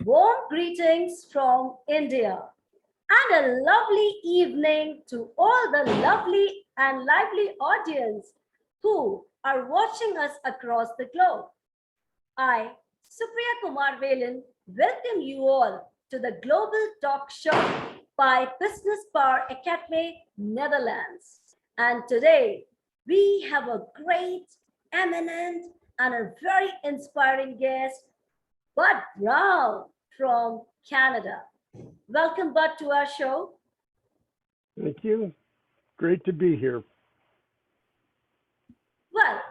Warm greetings from India and a lovely evening to all the lovely and lively audience who are watching us across the globe. I, Supriya Kumar Velan, welcome you all to the Global Talk Show by Business Power Academy, Netherlands. And today we have a great, eminent, and a very inspiring guest, Bud Brown from Canada. Welcome, Bud, to our show. Thank you. Great to be here. Well,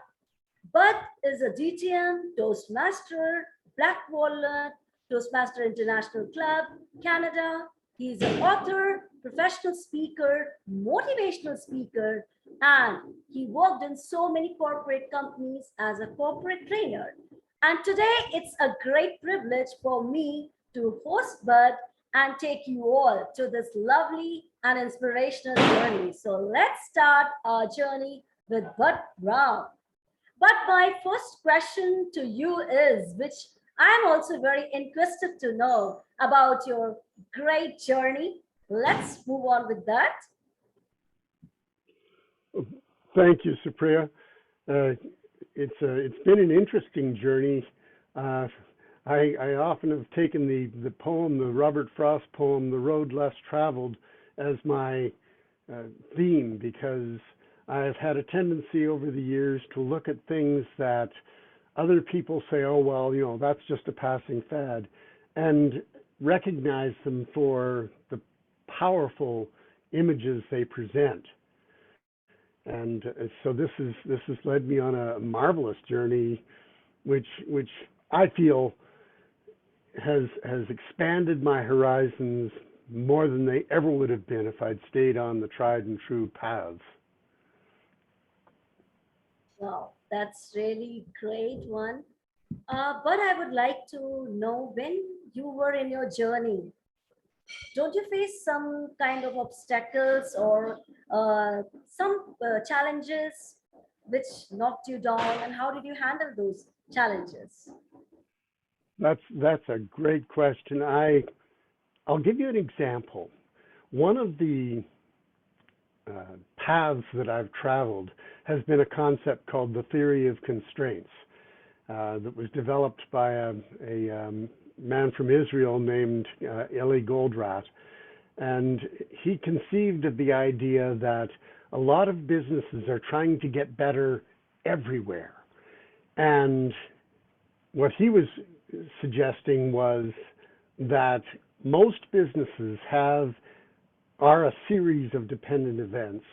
Bud is a DTM, Toastmaster, Black Walnut, Toastmaster International Club, Canada. He's an author, professional speaker, motivational speaker, and he worked in so many corporate companies as a corporate trainer. And today it's a great privilege for me to host Bud and take you all to this lovely and inspirational journey. So let's start our journey with Bud Brown. But my first question to you is, which I'm also very interested to know about your great journey. Let's move on with that. Thank you, Supriya. Uh, it's been an interesting journey. Uh, I often have taken the poem, the Robert Frost poem, "The Road Less Traveled," as my theme because I've had a tendency over the years to look at things that other people say, "Oh well, that's just a passing fad," and recognize them for the powerful images they present. And so this has led me on a marvelous journey, which I feel has expanded my horizons more than they ever would have been if I'd stayed on the tried and true paths. Wow, that's really great one. But I would like to know when you were in your journey, don't you face some kind of obstacles or some challenges which knocked you down, and how did you handle those challenges? That's a great question. I'll give you an example. One of the paths that I've traveled has been a concept called the theory of constraints that was developed by a man from Israel named Eli Goldratt. And he conceived of the idea that a lot of businesses are trying to get better everywhere. And what he was suggesting was that most businesses are a series of dependent events,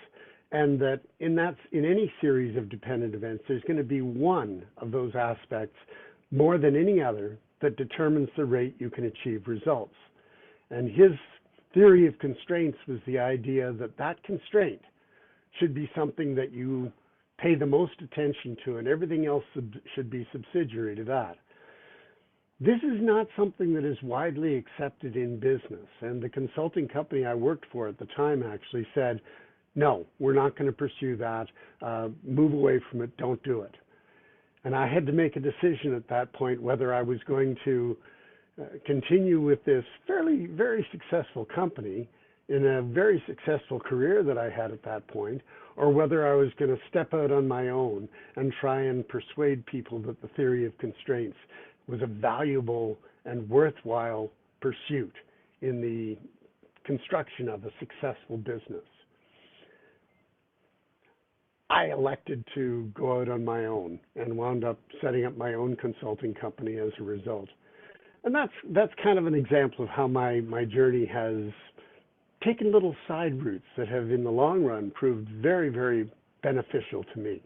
and that in any series of dependent events, there's going to be one of those aspects more than any other that determines the rate you can achieve results. And his theory of constraints was the idea that that constraint should be something that you pay the most attention to, and everything else should be subsidiary to that. This is not something that is widely accepted in business, and the consulting company I worked for at the time actually said, no, we're not going to pursue that. Move away from it. Don't do it. And I had to make a decision at that point whether I was going to continue with this very successful company in a very successful career that I had at that point, or whether I was going to step out on my own and try and persuade people that the theory of constraints was a valuable and worthwhile pursuit in the construction of a successful business. I elected to go out on my own and wound up setting up my own consulting company as a result. And that's kind of an example of how my journey has taken little side routes that have in the long run proved very beneficial to me.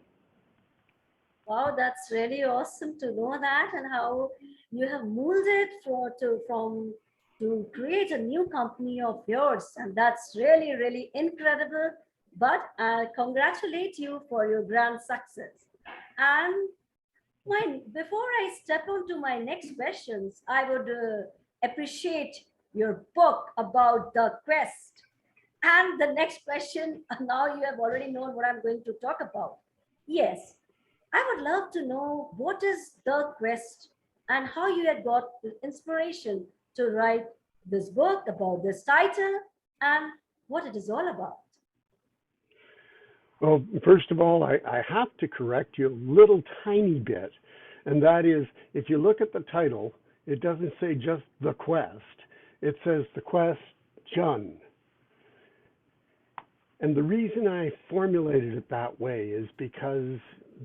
Wow, that's really awesome to know that, and how you have molded to create a new company of yours, and that's really incredible. But I congratulate you for your grand success. And before I step on to my next questions, I would appreciate your book about the quest. And the next question, now you have already known what I'm going to talk about. Yes, I would love to know what is the quest and how you had got the inspiration to write this book about this title and what it is all about? Well, first of all, I have to correct you a little tiny bit, and that is if you look at the title, it doesn't say just The Quest, it says The Question. And the reason I formulated it that way is because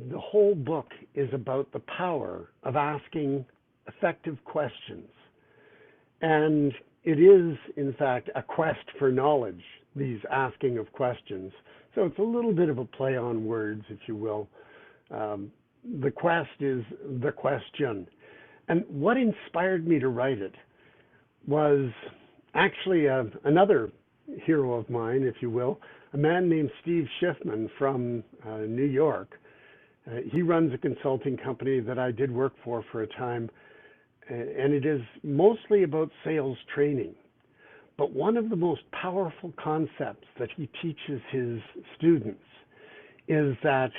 the whole book is about the power of asking effective questions. And it is, in fact, a quest for knowledge, these asking of questions. So it's a little bit of a play on words, if you will. The quest is the question. And what inspired me to write it was actually another hero of mine, if you will, a man named Steve Schiffman from New York. He runs a consulting company that I did work for a time, and it is mostly about sales training. But one of the most powerful concepts that he teaches his students is that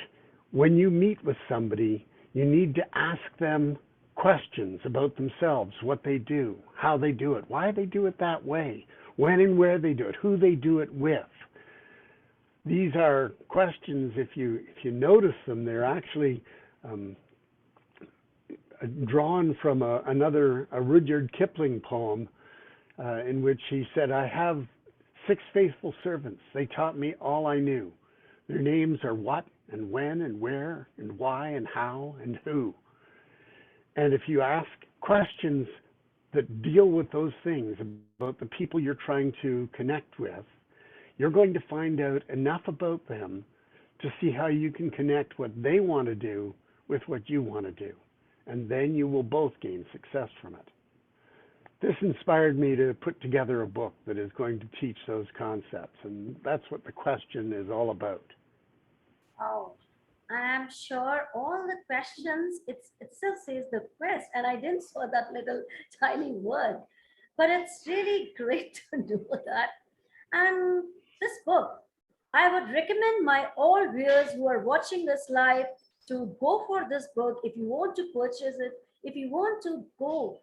when you meet with somebody, you need to ask them questions about themselves, what they do, how they do it, why they do it that way, when and where they do it, who they do it with. These are questions, if you notice them, they're actually drawn from a Rudyard Kipling poem in which he said, I have 6 faithful servants. They taught me all I knew. Their names are what and when and where and why and how and who. And if you ask questions that deal with those things about the people you're trying to connect with, you're going to find out enough about them to see how you can connect what they want to do with what you want to do. And then you will both gain success from it. This inspired me to put together a book that is going to teach those concepts. And that's what the question is all about. Oh, I'm sure all the questions, it still says the quest, and I didn't saw that little tiny word, but it's really great to know that. And this book, I would recommend my all viewers who are watching this live to go for this book if you want to purchase it, if you want to go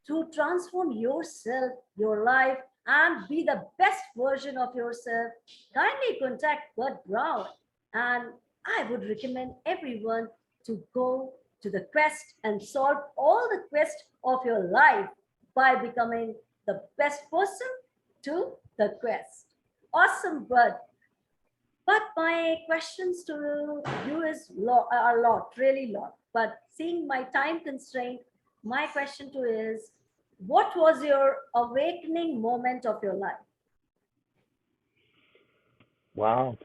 to transform yourself, your life, and be the best version of yourself. Kindly contact Bud Brown, and I would recommend everyone to go to the quest and solve all the quest of your life by becoming the best person to the quest. Awesome, Bud. But my questions to you is a lot, really lot. But seeing my time constraint, my question to you is, what was your awakening moment of your life? Wow.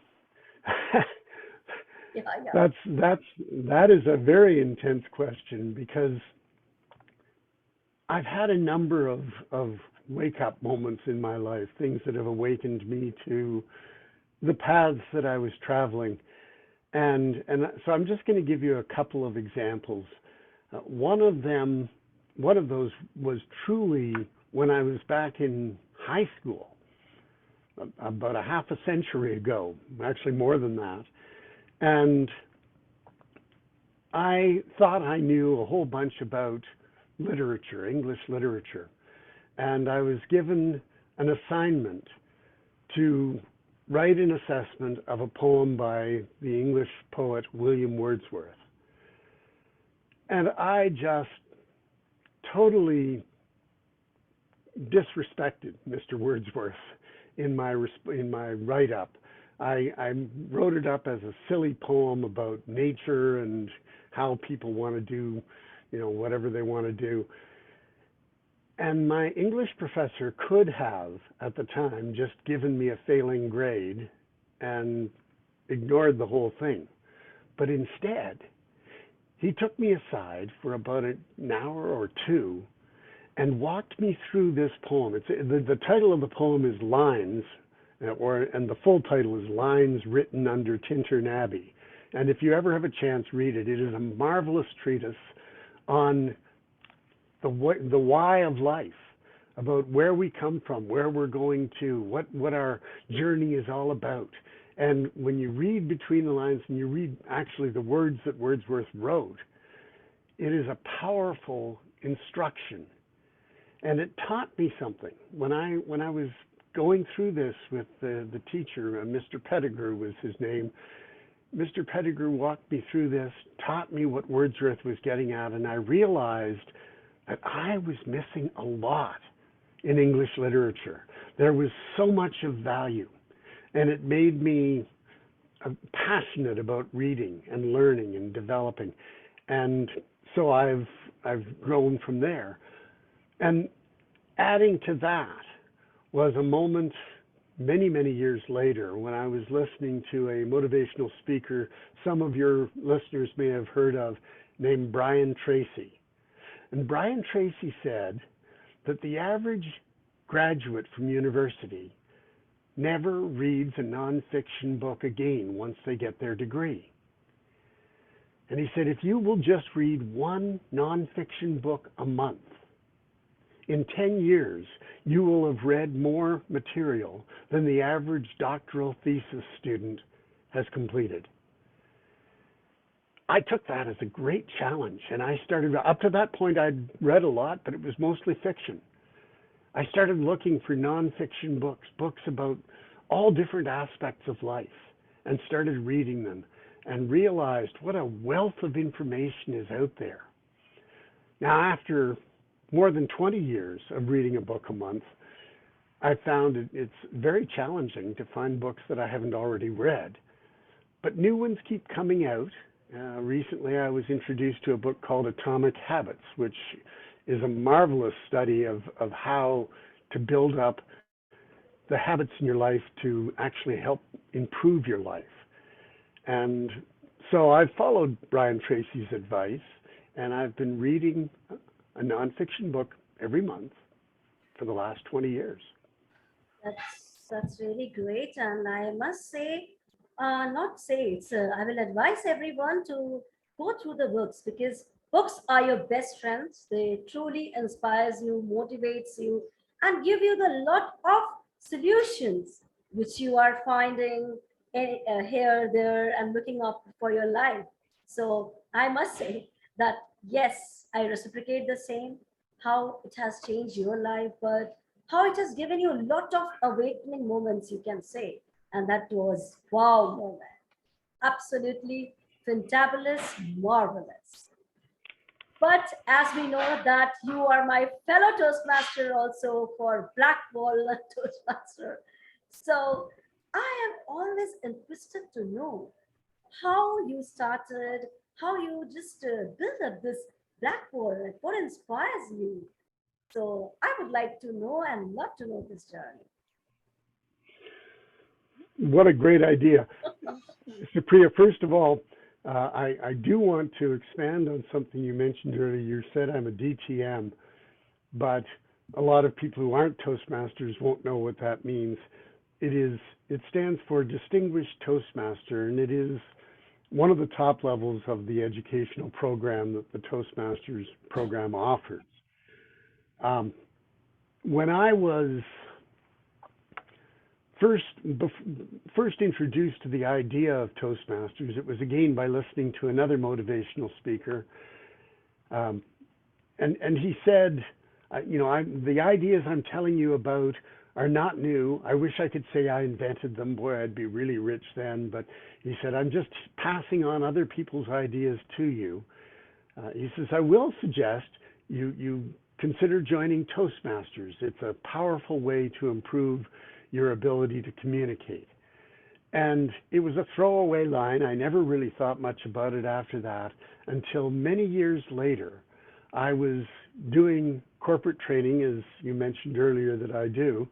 Yeah. That is a very intense question because I've had a number of wake up moments in my life, things that have awakened me to the paths that I was traveling. And so I'm just going to give you a couple of examples. One of those was truly when I was back in high school, about a half a century ago, actually more than that. And I thought I knew a whole bunch about literature, English literature. And I was given an assignment to write an assessment of a poem by the English poet William Wordsworth. And I just totally disrespected Mr. Wordsworth in my write-up. I wrote it up as a silly poem about nature and how people want to do, whatever they want to do. And my English professor could have, at the time, just given me a failing grade and ignored the whole thing. But instead, he took me aside for about an hour or two and walked me through this poem. The title of the poem is Lines, and the full title is Lines Written Under Tintern Abbey. And if you ever have a chance, read it. It is a marvelous treatise on the why of life, about where we come from, where we're going to, what our journey is all about. And when you read between the lines and you read actually the words that Wordsworth wrote, it is a powerful instruction. And it taught me something. When I was going through this with the teacher, Mr. Pettigrew was his name. Mr. Pettigrew walked me through this, taught me what Wordsworth was getting at, and I realized that I was missing a lot in English literature. There was so much of value, and it made me passionate about reading and learning and developing. And so I've grown from there. And adding to that was a moment many, many years later when I was listening to a motivational speaker some of your listeners may have heard of, named Brian Tracy. And Brian Tracy said that the average graduate from university never reads a nonfiction book again once they get their degree. And he said, if you will just read one nonfiction book a month, in 10 years, you will have read more material than the average doctoral thesis student has completed. I took that as a great challenge, and I started, up to that point, I'd read a lot, but it was mostly fiction. I started looking for nonfiction books, books about all different aspects of life, and started reading them, and realized what a wealth of information is out there. Now, after more than 20 years of reading a book a month, I found it's very challenging to find books that I haven't already read. But new ones keep coming out. Recently, I was introduced to a book called Atomic Habits, which is a marvelous study of how to build up the habits in your life to actually help improve your life. And so I've followed Brian Tracy's advice, and I've been reading a nonfiction book every month for the last 20 years. That's really great, and I must say, not say it's. I will advise everyone to go through the books because books are your best friends. They truly inspires you, motivates you, and give you the lot of solutions which you are finding here, there, and looking up for your life. So I must say that yes, I reciprocate the same. How it has changed your life, but how it has given you a lot of awakening moments, you can say. And that was wow moment. Absolutely fantabulous, marvelous. But as we know that you are my fellow Toastmaster also for Black Walnut Toastmaster. So I am always interested to know how you started, how you just built up this Black Walnut, what inspires you. So I would like to know and love to know this journey. What a great idea. Supriya, first of all, I do want to expand on something you mentioned earlier. You said I'm a DTM, but a lot of people who aren't Toastmasters won't know what that means. It stands for Distinguished Toastmaster, and it is one of the top levels of the educational program that the Toastmasters program offers. When I was first introduced to the idea of Toastmasters, it was again by listening to another motivational speaker, and he said, the ideas I'm telling you about are not new. I wish I could say I invented them. Boy, I'd be really rich then. But he said, I'm just passing on other people's ideas to you. He says, I will suggest you consider joining Toastmasters. It's a powerful way to improve your ability to communicate. And it was a throwaway line. I never really thought much about it after that until many years later. I was doing corporate training, as you mentioned earlier that I do.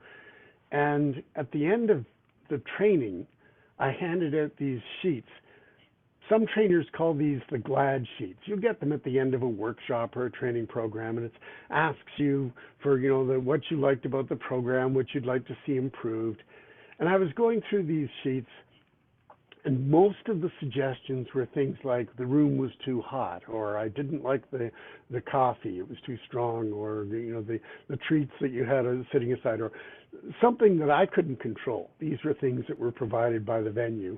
And at the end of the training, I handed out these sheets. Some trainers call these the GLAD sheets. You get them at the end of a workshop or a training program, and it asks you for, what you liked about the program, what you'd like to see improved. And I was going through these sheets, and most of the suggestions were things like the room was too hot, or I didn't like the coffee, it was too strong, or the treats that you had sitting aside, or something that I couldn't control. These were things that were provided by the venue.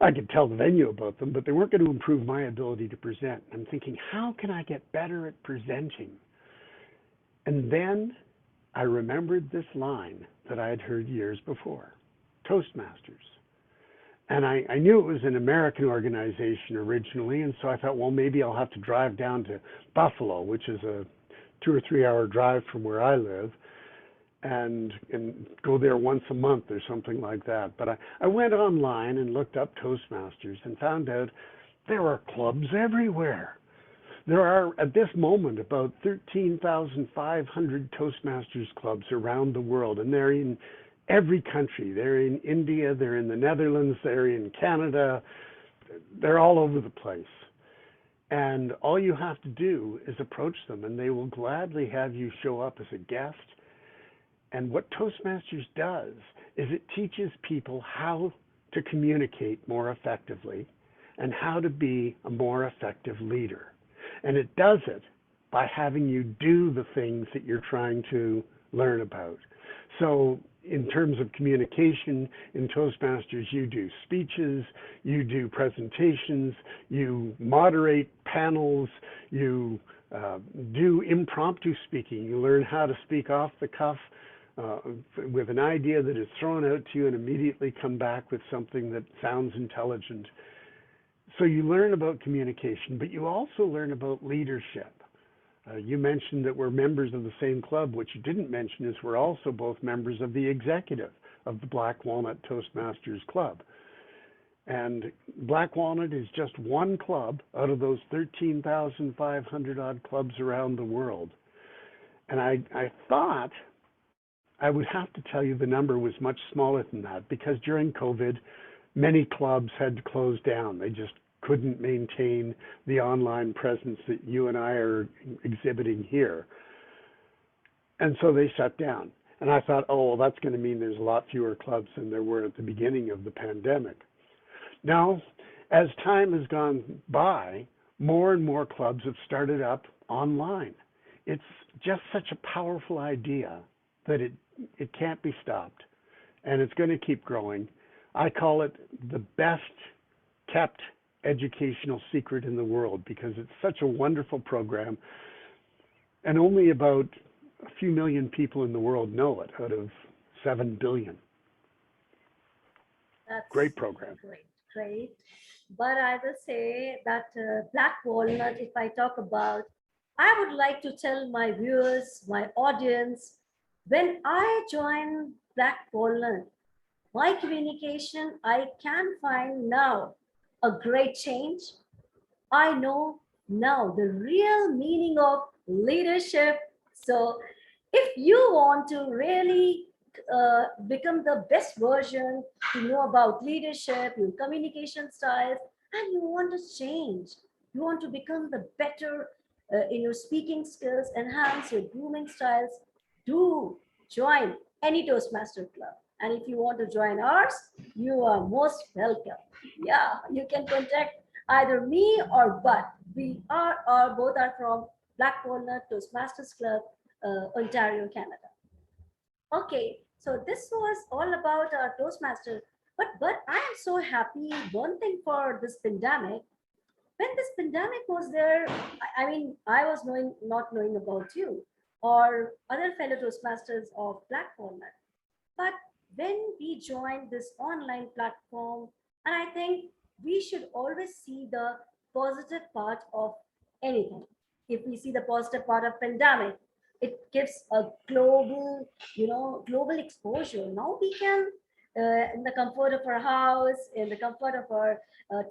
I could tell the venue about them, but they weren't going to improve my ability to present. I'm thinking, how can I get better at presenting? And then I remembered this line that I had heard years before, Toastmasters. And I knew it was an American organization originally, and so I thought, well, maybe I'll have to drive down to Buffalo, which is a 2 or 3 hour drive from where I live, and go there once a month or something like that. But I went online and looked up Toastmasters and found out there are clubs everywhere. There are, at this moment, about 13,500 Toastmasters clubs around the world, and they're in every country. They're in India, they're in the Netherlands, they're in Canada, they're all over the place. And all you have to do is approach them, and they will gladly have you show up as a guest. And what Toastmasters does is it teaches people how to communicate more effectively and how to be a more effective leader. And it does it by having you do the things that you're trying to learn about. So in terms of communication in Toastmasters, you do speeches, you do presentations, you moderate panels, you do impromptu speaking. You learn how to speak off the cuff with an idea that is thrown out to you and immediately come back with something that sounds intelligent. So you learn about communication, but you also learn about leadership. You mentioned that we're members of the same club. What you didn't mention is we're also both members of the executive of the Black Walnut Toastmasters Club. And Black Walnut is just one club out of those 13,500 odd clubs around the world. And I thought I would have to tell you the number was much smaller than that, because during COVID, many clubs had to close down. They just couldn't maintain the online presence that you and I are exhibiting here. And so they shut down. And I thought, oh, well, that's going to mean there's a lot fewer clubs than there were at the beginning of the pandemic. Now, as time has gone by, more and more clubs have started up online. It's just such a powerful idea that it can't be stopped, and it's going to keep growing. I call it the best kept educational secret in the world, because it's such a wonderful program, and only about a few million people in the world know it out of 7 billion. That's Great program. Great. But I will say that Black Walnut, if I talk about, I would like to tell my viewers, my audience, when I joined Black Walnut, my communication, I can find now a great change. I know now the real meaning of leadership. So if you want to really become the best version, to know about leadership, your communication styles, and you want to change, you want to become the better in your speaking skills, enhance your grooming styles, do join any Toastmaster club. And if you want to join ours, you are most welcome. Yeah, you can contact either me or Bud. We are or both are from Black Walnut Toastmasters Club, Ontario, Canada. Okay, so this was all about our Toastmaster. But I am so happy. One thing for this pandemic, when this pandemic was there, I mean, I was not knowing about you or other fellow Toastmasters of Black Walnut. But when we joined this online platform, and I think we should always see the positive part of anything. If we see the positive part of pandemic, it gives a global, global exposure. Now we can, in the comfort of our house, in the comfort of our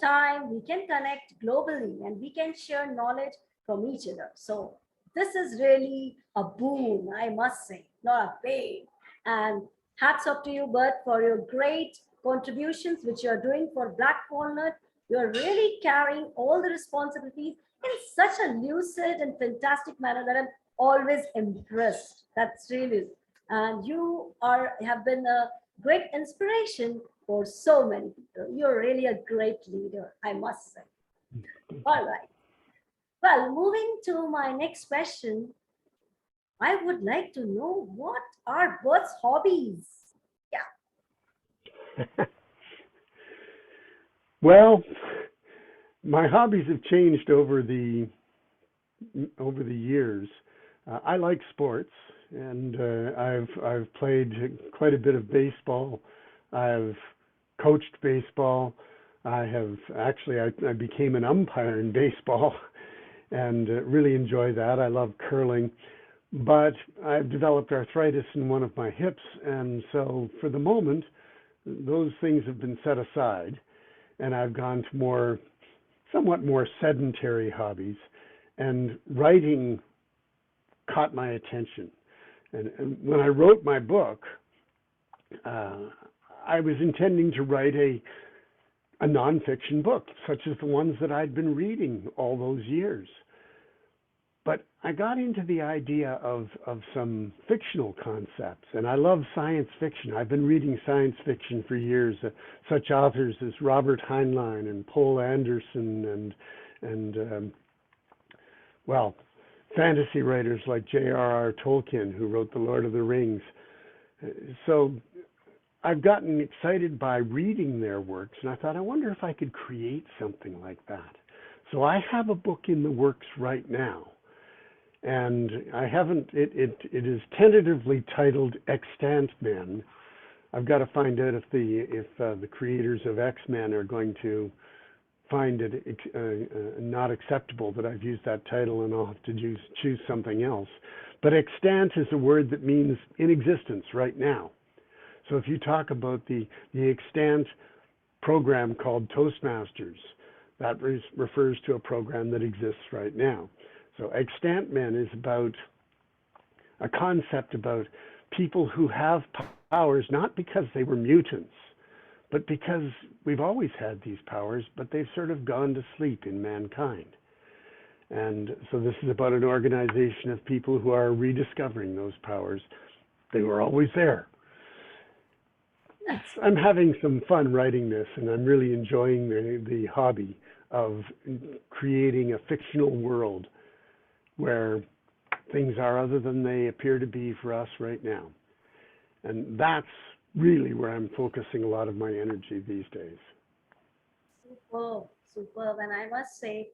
time, we can connect globally and we can share knowledge from each other. So this is really a boon, I must say, not a pain. And hats off to you, Bert, for your great contributions which you are doing for Black Walnut. You are really carrying all the responsibilities in such a lucid and fantastic manner that I'm always impressed. That's really, and you have been a great inspiration for so many people. You're really a great leader, I must say. All right. Well, moving to my next question, I would like to know what are Bert's hobbies? Yeah. Well, my hobbies have changed over the years. I like sports, and I've played quite a bit of baseball. I've coached baseball. I became an umpire in baseball, and really enjoy that. I love curling, but I've developed arthritis in one of my hips, and so for the moment, those things have been set aside, and I've gone to somewhat more sedentary hobbies, and writing caught my attention. And when I wrote my book, uh, I was intending to write a nonfiction book, such as the ones that I'd been reading all those years. But I got into the idea of some fictional concepts, and I love science fiction. I've been reading science fiction for years, such authors as Robert Heinlein and Poul Anderson and well, fantasy writers like J.R.R. Tolkien, who wrote The Lord of the Rings. So I've gotten excited by reading their works, and I thought, I wonder if I could create something like that. So I have a book in the works right now, and I haven't. It is tentatively titled Extant Men. I've got to find out if the creators of X-Men are going to find it not acceptable that I've used that title, and I'll have to choose something else. But extant is a word that means in existence right now. So if you talk about the extant program called Toastmasters, that refers to a program that exists right now. So extant men is about a concept about people who have powers not because they were mutants, but because we've always had these powers, but they've sort of gone to sleep in mankind. And so this is about an organization of people who are rediscovering those powers. They were always there. I'm having some fun writing this, and I'm really enjoying the hobby of creating a fictional world where things are other than they appear to be for us right now. And that's really where I'm focusing a lot of my energy these days. Superb, superb. And I must say,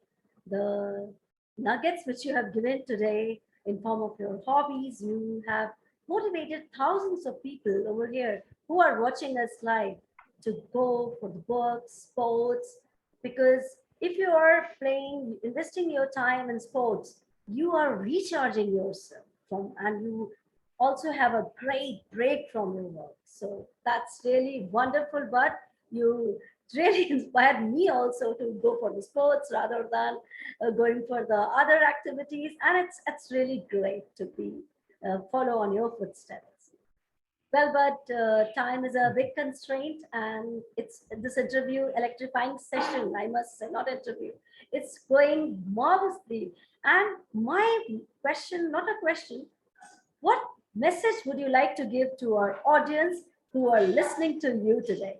the nuggets which you have given today in form of your hobbies, you have motivated thousands of people over here who are watching us live to go for the books, sports, because if you are playing, investing your time in sports, you are recharging yourself from, and you also have a great break from your work. So that's really wonderful. But you really inspired me also to go for the sports rather than going for the other activities. And it's really great to be follow on your footsteps. Well, but time is a big constraint, and it's this interview, electrifying session, I must say, not interview. It's going marvelously. And my question, not a question, what message would you like to give to our audience who are listening to you today?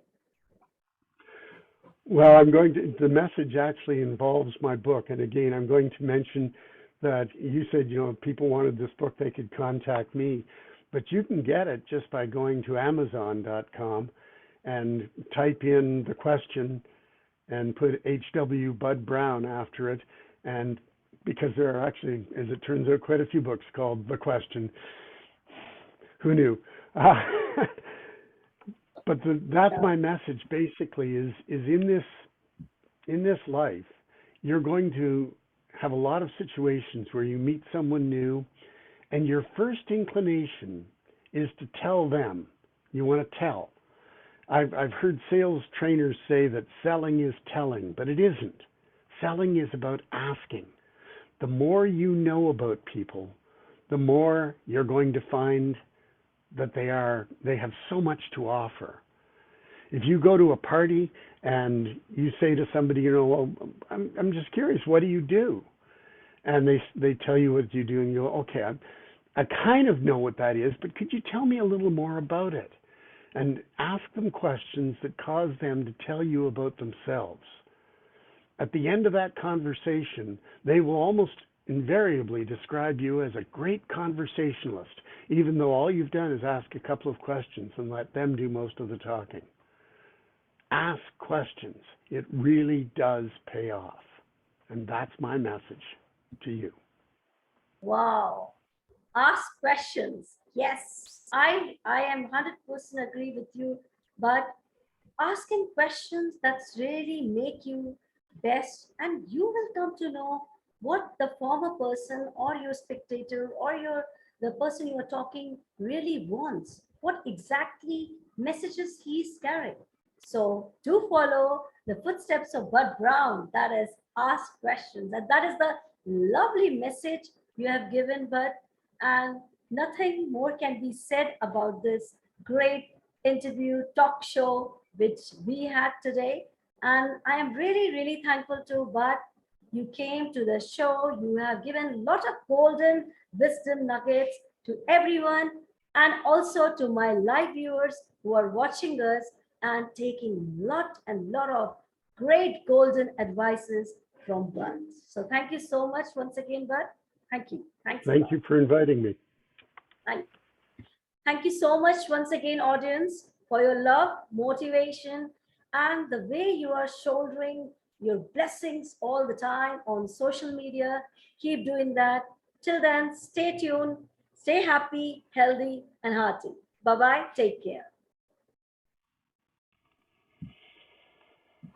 Well, the message actually involves my book. And again, I'm going to mention that you said, if people wanted this book, they could contact me. But you can get it just by going to Amazon.com and type in the question and put H.W. Bud Brown after it. And because there are actually, as it turns out, quite a few books called The Question. Who knew? But that's my message basically is in this life, you're going to have a lot of situations where you meet someone new, and your first inclination is to tell them. You want to tell. I've heard sales trainers say that selling is telling, but it isn't. Selling is about asking. The more you know about people, the more you're going to find that they have so much to offer. If you go to a party and you say to somebody, well, I'm just curious, what do you do? And they tell you what you do, and you go, okay, I kind of know what that is, but could you tell me a little more about it? And ask them questions that cause them to tell you about themselves. At the end of that conversation, they will almost invariably describe you as a great conversationalist, even though all you've done is ask a couple of questions and let them do most of the talking. Ask questions. It really does pay off. And that's my message to you. Wow. Ask questions. Yes, I am 100% agree with you, but asking questions that's really make you best, and you will come to know what the former person or your spectator or your the person you are talking really wants, what exactly messages he's carrying. So do follow the footsteps of Bud Brown, that is ask questions, and that is the lovely message you have given, Bud. And nothing more can be said about this great interview talk show which we had today. And I am really, really thankful to Bud. You came to the show. You have given a lot of golden wisdom nuggets to everyone, and also to my live viewers who are watching us and taking lot and lot of great golden advices from Bud. So thank you so much once again, Bud. Thank you. Thanks a Thank lot. you for inviting me. Thank Thank you so much once again, audience, for your love, motivation, and the way you are shouldering your blessings all the time on social media. Keep doing that. Till then, stay tuned, stay happy, healthy, and hearty. Bye bye. Take care.